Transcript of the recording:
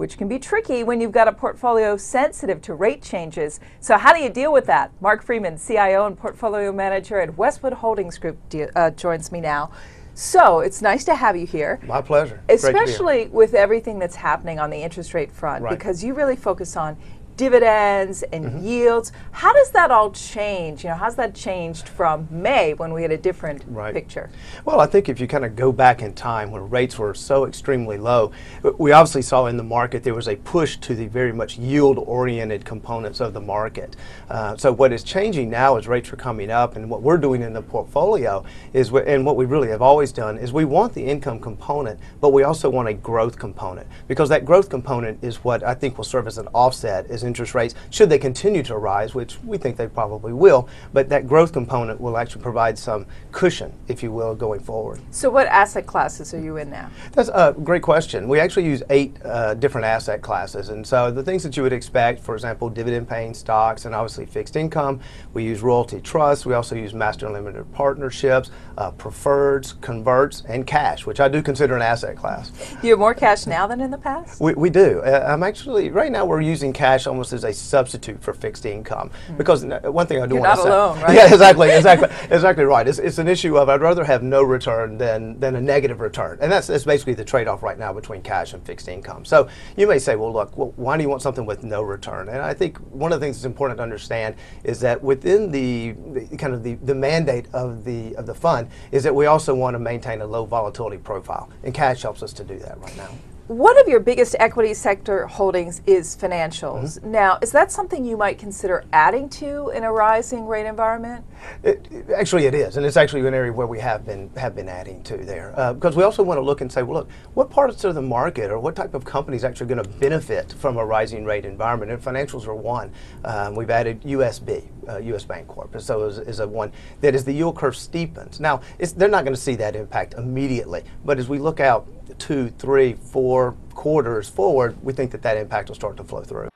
which can be tricky when you've got a portfolio sensitive to rate changes. So how do you deal with that? Mark Freeman, CIO and Portfolio Manager at Westwood Holdings Group, joins me now. So it's nice to have you here. My pleasure. Especially with everything that's happening on the interest rate front, because you really focus on dividends and yields. How does that all change? You know, how's that changed from May when we had a different picture? Well, I think if you kind of go back in time when rates were so extremely low, we obviously saw in the market there was a push to the very much yield-oriented components of the market. So what is changing now as rates are coming up, and what we're doing in the portfolio is, and what we really have always done, is we want the income component, but we also want a growth component, because that growth component is what I think will serve as an offset as interest rates, should they continue to rise, which we think they probably will, but that growth component will actually provide some cushion, if you will, going forward. So what asset classes are you in now? That's a great question. We actually use 8 different asset classes, and so the things that you would expect, for example, dividend-paying stocks and obviously fixed income. We use royalty trusts. We also use master limited partnerships, preferreds, converts, and cash, which I do consider an asset class. Do you have more cash now than in the past? We do. I'm actually, right now we're using cash almost as a substitute for fixed income, because one thing I do want to say. You're not alone, right? Yeah, exactly right. It's an issue of I'd rather have no return than a negative return, and that's basically the trade-off right now between cash and fixed income. So you may say, well, look, why do you want something with no return? And I think one of the things that's important to understand is that within the kind of the mandate of the fund is that we also want to maintain a low volatility profile, and cash helps us to do that right now. One of your biggest equity sector holdings is financials. Now, is that something you might consider adding to in a rising rate environment? Actually, it is, and it's actually an area where we have been adding to there, because we also want to look and say, well, look, what parts of the market or what type of companies actually going to benefit from a rising rate environment? And financials are one. We've added USB, U.S. Bank Corp, so is a one that as the yield curve steepens. Now, they're not going to see that impact immediately, but as we look out 2, 3, 4 quarters forward, we think that impact will start to flow through.